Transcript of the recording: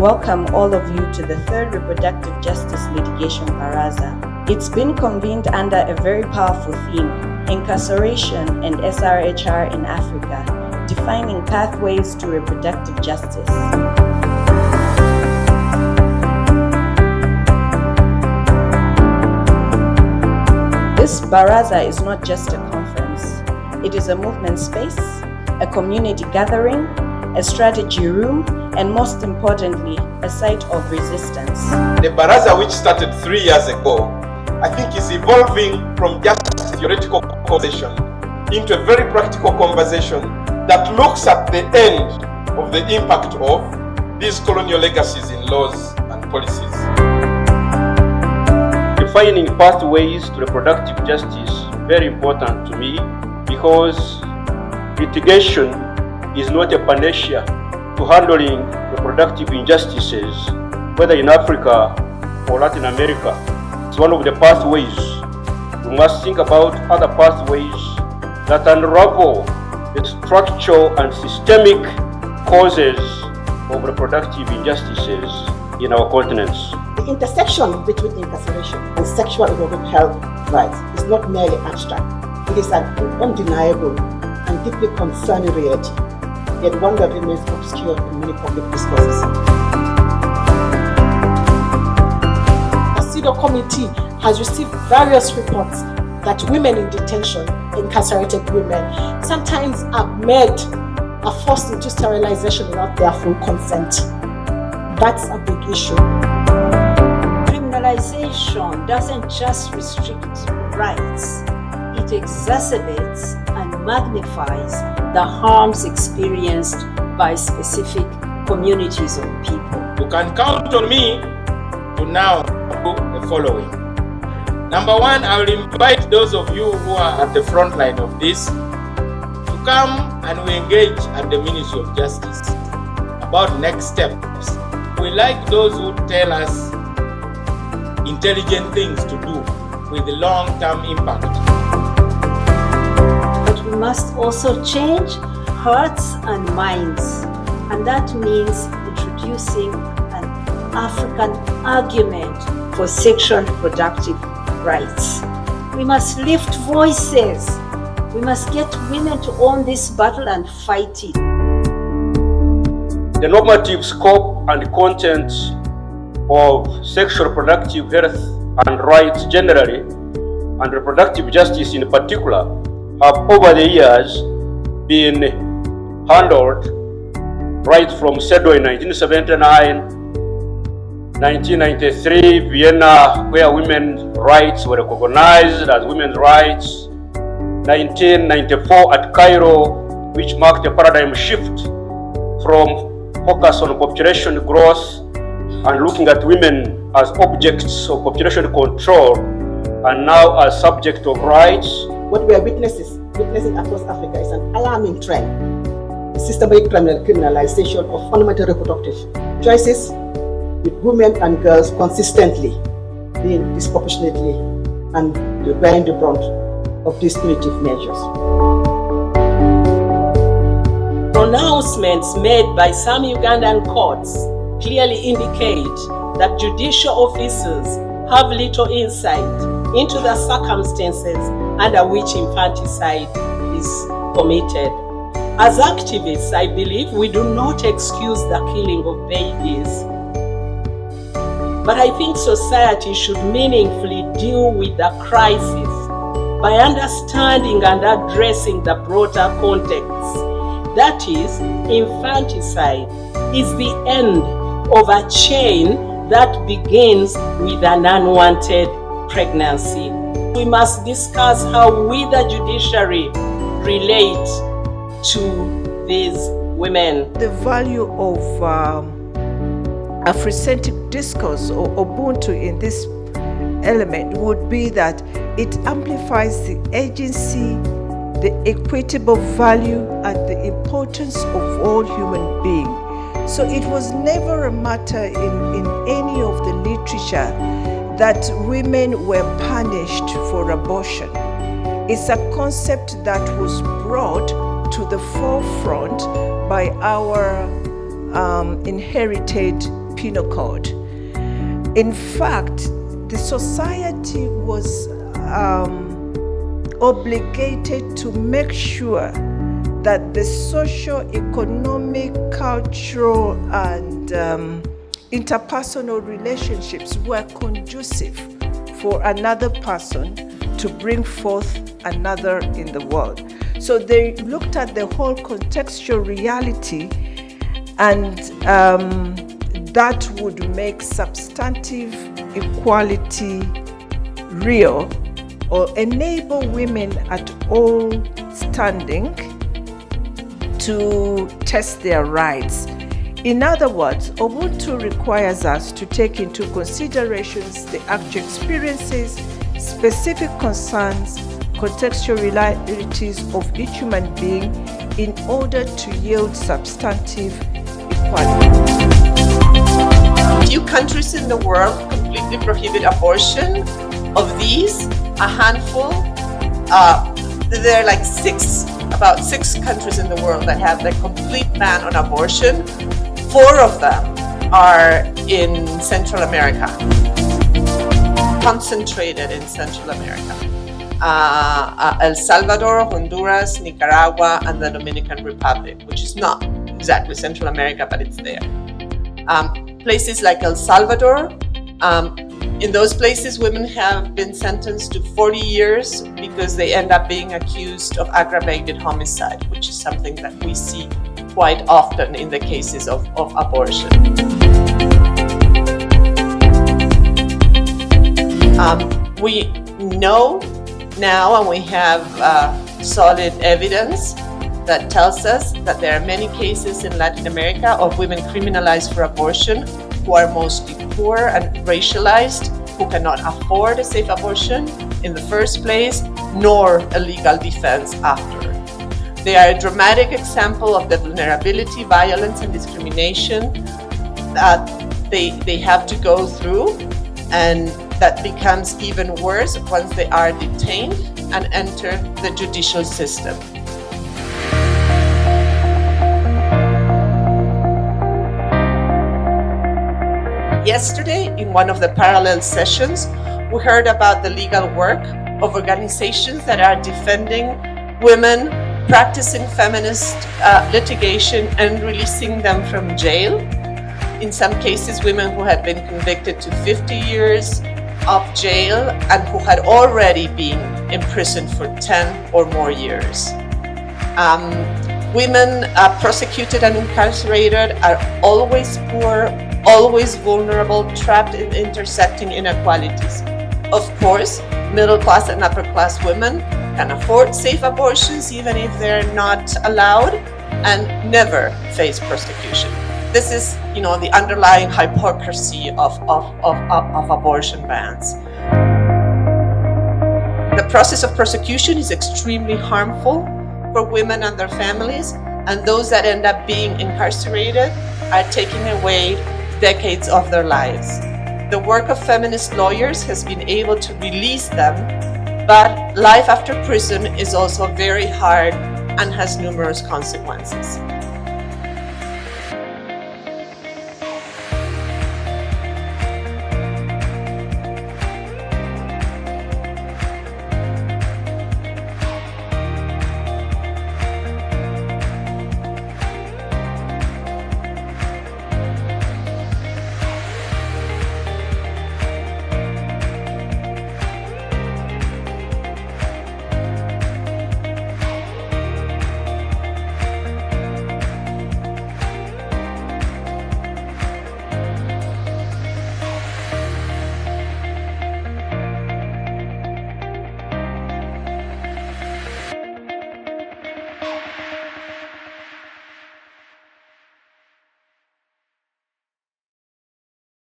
welcome all of you to the third Reproductive Justice Litigation Baraza. It's been convened under a very powerful theme, incarceration and SRHR in Africa, defining pathways to reproductive justice. This Baraza is not just a conference. It is a movement space, a community gathering, a strategy room, and most importantly, a site of resistance. The Baraza, which started 3 years ago, I think is evolving from just theoretical conversation into a very practical conversation that looks at the end of the impact of these colonial legacies in laws and policies. Defining pathways to reproductive justice is very important to me because litigation is not a panacea to handling reproductive injustices, whether in Africa or Latin America. It's one of the pathways. We must think about other pathways that unravel the structural and systemic causes of reproductive injustices in our continents. The intersection between incarceration and sexual and reproductive health rights is not merely abstract. It is an undeniable and deeply concerning reality, yet one that remains obscure in many public discourses. The CEDAW committee has received various reports that women in detention, incarcerated women, sometimes are forced into sterilization without their full consent. That's a big issue. Criminalization doesn't just restrict rights, it exacerbates and magnifies the harms experienced by specific communities of people. You can count on me to now do the following. Number one, I will invite those of you who are at the front line of this to come and we engage at the Ministry of Justice about next steps. We like those who tell us intelligent things to do with the long-term impact. But we must also change hearts and minds, and that means introducing an African argument for sexual reproductive rights. We must lift voices. We must get women to own this battle and fight it. The normative scope and content of sexual reproductive health and rights generally, and reproductive justice in particular, have over the years been handled right from CEDAW in 1979, 1993, Vienna, where women's rights were recognized as women's rights, 1994 at Cairo, which marked a paradigm shift from focus on population growth and looking at women as objects of population control and now as subject of rights. What we are witnessing across Africa is an alarming trend. The systematic criminalization of fundamental reproductive choices, with women and girls consistently being disproportionately and bearing the brunt of these punitive measures. Pronouncements made by some Ugandan courts clearly indicate that judicial officers have little insight into the circumstances under which infanticide is committed. As activists, I believe we do not excuse the killing of babies, but I think society should meaningfully deal with the crisis by understanding and addressing the broader context. That is, infanticide is the end of a chain that begins with an unwanted pregnancy. We must discuss how we, the judiciary, relate to these women. The value of Afrocentric discourse or Ubuntu in this element would be that it amplifies the agency, the equitable value, and the importance of all human beings. So it was never a matter in any of the literature that women were punished for abortion. It's a concept that was brought to the forefront by our inherited Penal Code. In fact, the society was obligated to make sure that the socio-economic, cultural, and interpersonal relationships were conducive for another person to bring forth another in the world. So they looked at the whole contextual reality, and that would make substantive equality real, or enable women at all standing to test their rights. In other words, Ubuntu requires us to take into considerations the actual experiences, specific concerns, contextual realities of each human being in order to yield substantive equality. Few countries in the world completely prohibit abortion. Of these, a handful, there are like about six countries in the world that have the complete ban on abortion. 4 of them are in Central America, concentrated in Central America. El Salvador, Honduras, Nicaragua, and the Dominican Republic, which is not exactly Central America, but it's there. Places like El Salvador, in those places, women have been sentenced to 40 years because they end up being accused of aggravated homicide, which is something that we see quite often in the cases of abortion. We know now, and we have solid evidence that tells us that there are many cases in Latin America of women criminalized for abortion who are mostly poor and racialized, who cannot afford a safe abortion in the first place, nor a legal defense after. They are a dramatic example of the vulnerability, violence, and discrimination that they have to go through, and that becomes even worse once they are detained and enter the judicial system. Yesterday, in one of the parallel sessions, we heard about the legal work of organizations that are defending women practicing feminist litigation and releasing them from jail. In some cases, women who had been convicted to 50 years of jail and who had already been imprisoned for 10 or more years. Women prosecuted and incarcerated are always poor, always vulnerable, trapped in intersecting inequalities. Of course, middle class and upper class women can afford safe abortions even if they're not allowed, and never face prosecution. This is, the underlying hypocrisy of abortion bans. The process of prosecution is extremely harmful for women and their families, and those that end up being incarcerated are taking away decades of their lives. The work of feminist lawyers has been able to release them, but life after prison is also very hard and has numerous consequences.